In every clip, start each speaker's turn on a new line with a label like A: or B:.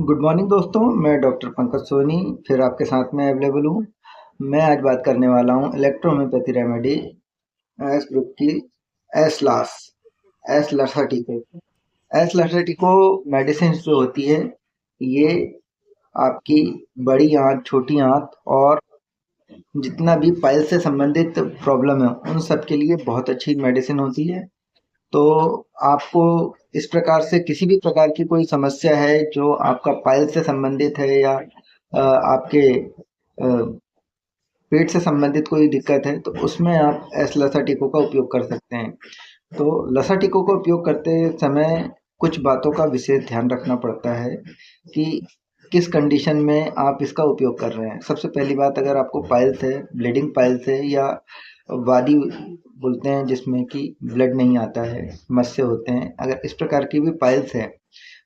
A: Good morning दोस्तों, मैं doctor Pankaj Soni फिर आपके साथ में अवेलेबल हूँ। मैं आज बात करने वाला हूँ इलेक्ट्रोहोम्योपैथी रेमेडी एस ग्रुप की एस लसटिको। एस लसटिको मेडिसिन जो होती है ये आपकी बड़ी आंत, छोटी आंत और जितना भी पाइल से संबंधित प्रॉब्लम है उन सब के लिए बहुत अच्छी मेडिसिन होती है। तो आपको इस प्रकार से किसी भी प्रकार की कोई समस्या है जो आपका पाइल से संबंधित है या आपके पेट से संबंधित कोई दिक्कत है तो उसमें आप एस लसा टीको का उपयोग कर सकते हैं। तो लसा टीको का उपयोग करते समय कुछ बातों का विशेष ध्यान रखना पड़ता है कि किस कंडीशन में आप इसका उपयोग कर रहे हैं। सबसे पहली बात, अगर आपको पाइल्स है, ब्लीडिंग पाइल्स है या वादी बोलते हैं जिसमें कि ब्लड नहीं आता है, मस्से होते हैं, अगर इस प्रकार की भी पाइल्स है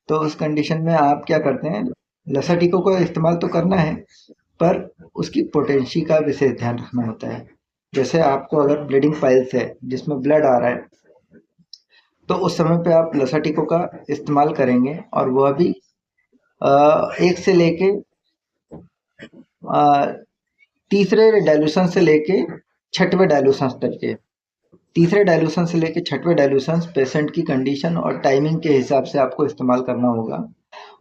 A: तो उस कंडीशन में आप क्या करते हैं, लसा टीको का इस्तेमाल तो करना है पर उसकी पोटेंसी का विशेष ध्यान रखना होता है। जैसे आपको अगर ब्लीडिंग पाइल्स है जिसमें ब्लड आ रहा है तो उस समय पे आप लसा टीको का इस्तेमाल करेंगे और वह भी एक से लेके तीसरे डाइल्यूशन से लेके छठवें डाइल्यूशन तक के, तीसरे डाइल्यूशन से लेके छठवें डाइल्यूशन पेशेंट की कंडीशन और टाइमिंग के हिसाब से आपको इस्तेमाल करना होगा।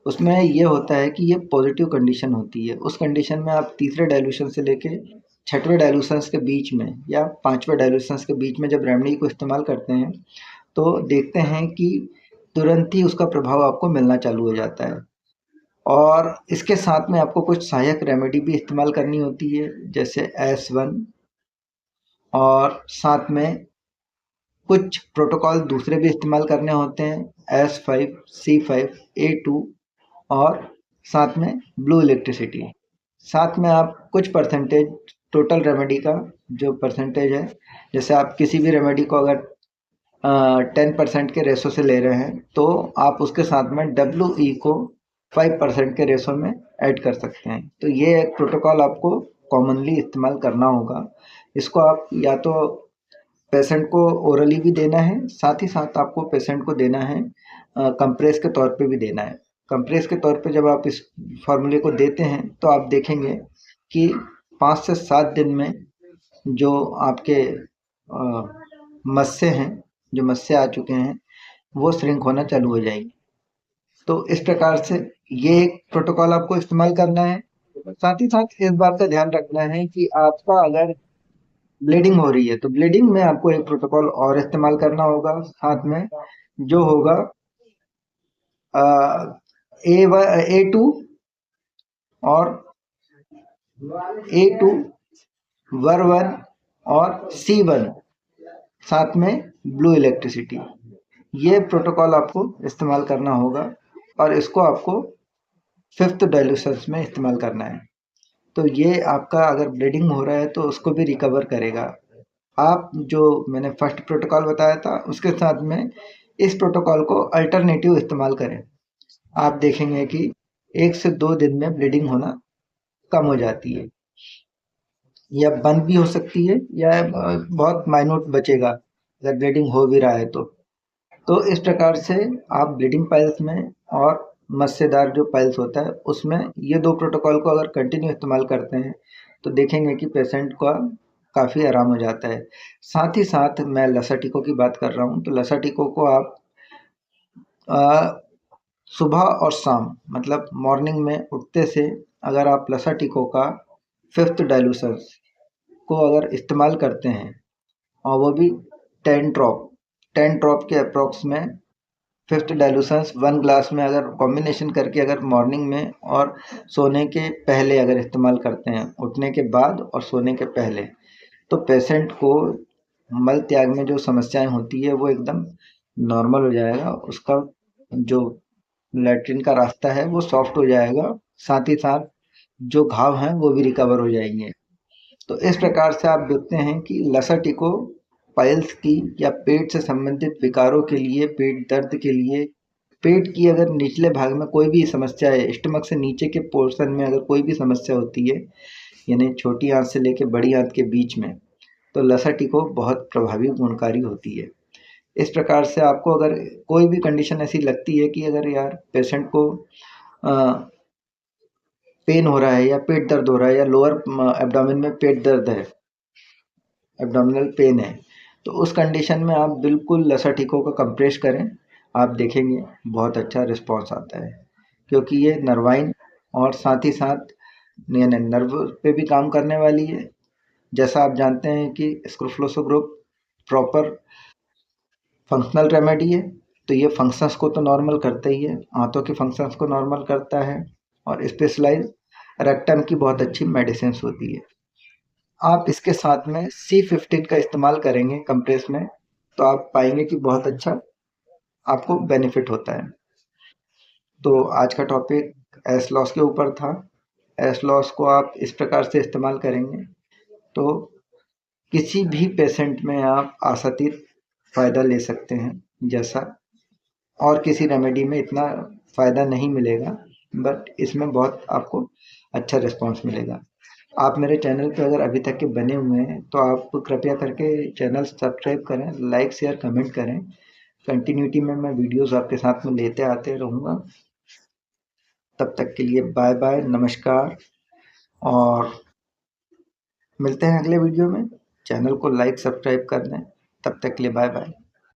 A: उसमें ये होता है कि ये पॉजिटिव कंडीशन होती है। उस कंडीशन में आप तीसरे डाइल्यूशन से लेके छठवें डाइल्यूशंस के बीच में या पांचवें डाइल्यूशंस के बीच में जब रेमेडी को इस्तेमाल करते हैं तो देखते हैं कि तुरंत ही उसका प्रभाव आपको मिलना चालू हो जाता है। और इसके साथ में आपको कुछ सहायक रेमेडी भी इस्तेमाल करनी होती है, जैसे S1 और साथ में कुछ प्रोटोकॉल दूसरे भी इस्तेमाल करने होते हैं, S5, C5, A2 और साथ में ब्लू इलेक्ट्रिसिटी। साथ में आप कुछ परसेंटेज टोटल रेमेडी का जो परसेंटेज है, जैसे आप किसी भी रेमेडी को अगर 10% के रेशो से ले रहे हैं तो आप उसके साथ में WE को 5% के रेशो में ऐड कर सकते हैं। तो ये एक प्रोटोकॉल आपको कॉमनली इस्तेमाल करना होगा। इसको आप या तो पेशेंट को ओरली भी देना है, साथ ही साथ आपको पेशेंट को देना है कंप्रेस के तौर पे भी देना है। कंप्रेस के तौर पे जब आप इस फार्मूले को देते हैं तो आप देखेंगे कि 5 से 7 दिन में जो आपके मस्से हैं, जो मस्से आ चुके हैं वो श्रिंक होना चालू हो जाएंगे। तो इस प्रकार से ये एक प्रोटोकॉल आपको इस्तेमाल करना है। साथ ही साथ इस बात का ध्यान रखना है कि आपका अगर ब्लीडिंग हो रही है तो ब्लीडिंग में आपको एक प्रोटोकॉल और इस्तेमाल करना होगा साथ में, जो होगा A2 और A2 वर1 और C1 साथ में ब्लू इलेक्ट्रिसिटी। ये प्रोटोकॉल आपको इस्तेमाल करना होगा और इसको आपको 5th डाइल्यूशंस में इस्तेमाल करना है। तो ये आपका अगर ब्लीडिंग हो रहा है तो उसको भी रिकवर करेगा। आप जो मैंने फर्स्ट प्रोटोकॉल बताया था उसके साथ में इस प्रोटोकॉल को अल्टरनेटिव इस्तेमाल करें। आप देखेंगे कि 1 से 2 दिन में ब्लीडिंग होना कम हो जाती है या बंद भी हो सकती है या बहुत माइन्यूट बचेगा अगर ब्लीडिंग हो भी रहा है तो इस प्रकार से आप ब्लीडिंग पाइल्स में और मस्सेदार जो पाइल्स होता है उसमें ये दो प्रोटोकॉल को अगर कंटिन्यू इस्तेमाल करते हैं तो देखेंगे कि पेशेंट का काफ़ी आराम हो जाता है। साथ ही साथ मैं लसा टीको की बात कर रहा हूँ तो लसा टीको को आप सुबह और शाम, मतलब मॉर्निंग में उठते से अगर आप लसा टीको का 5th डाइल्यूशंस को अगर इस्तेमाल करते हैं और वो भी 10 ड्रॉप के अप्रॉक्स में 5th डाइल्यूशंस 1 ग्लास में अगर कॉम्बिनेशन करके अगर मॉर्निंग में और सोने के पहले अगर इस्तेमाल करते हैं, उठने के बाद और सोने के पहले, तो पेशेंट को मल त्याग में जो समस्याएं होती है वो एकदम नॉर्मल हो जाएगा। उसका जो लैट्रिन का रास्ता है वो सॉफ्ट हो जाएगा, साथ ही साथ जो घाव हैं वो भी रिकवर हो जाएंगे। तो इस प्रकार से आप देखते हैं कि लसा टीको पाइल्स की या पेट से संबंधित विकारों के लिए, पेट दर्द के लिए, पेट की अगर निचले भाग में कोई भी समस्या है, स्टमक से नीचे के पोर्शन में अगर कोई भी समस्या होती है, यानी छोटी आंत से लेकर बड़ी आंत के बीच में, तो लसा टीको बहुत प्रभावी गुणकारी होती है। इस प्रकार से आपको अगर कोई भी कंडीशन ऐसी लगती है कि अगर यार पेशेंट को पेन हो रहा है या पेट दर्द हो रहा है या लोअर एब्डोमेन में पेट दर्द है, एब्डोमिनल पेन है, तो उस कंडीशन में आप बिल्कुल लसाटिको का कंप्रेस करें। आप देखेंगे बहुत अच्छा रिस्पॉन्स आता है, क्योंकि ये नर्वाइन और साथ ही साथ नर्व पे भी काम करने वाली है। जैसा आप जानते हैं कि स्क्रोफलोसो ग्रुप प्रॉपर फंक्शनल रेमेडी है, तो ये फंक्शंस को तो नॉर्मल करता ही है, आंतों के फंक्शंस को नॉर्मल करता है, और स्पेशलाइज रेक्टम की बहुत अच्छी मेडिसिन होती है। आप इसके साथ में C15 का इस्तेमाल करेंगे कंप्रेस में, तो आप पाएंगे कि बहुत अच्छा आपको बेनिफिट होता है। तो आज का टॉपिक एस लॉस के ऊपर था। एस लॉस को आप इस प्रकार से इस्तेमाल करेंगे तो किसी भी पेशेंट में आप आसातीत फ़ायदा ले सकते हैं, जैसा और किसी रेमेडी में इतना फ़ायदा नहीं मिलेगा, बट इसमें बहुत आपको अच्छा रिस्पॉन्स मिलेगा। आप मेरे चैनल पे अगर अभी तक के बने हुए हैं तो आप कृपया करके चैनल सब्सक्राइब करें, लाइक शेयर कमेंट करें। कंटिन्यूटी में मैं वीडियोस आपके साथ में लेते आते रहूँगा। तब तक के लिए बाय बाय, नमस्कार, और मिलते हैं अगले वीडियो में। चैनल को लाइक सब्सक्राइब कर दें। तब तक के लिए बाय बाय।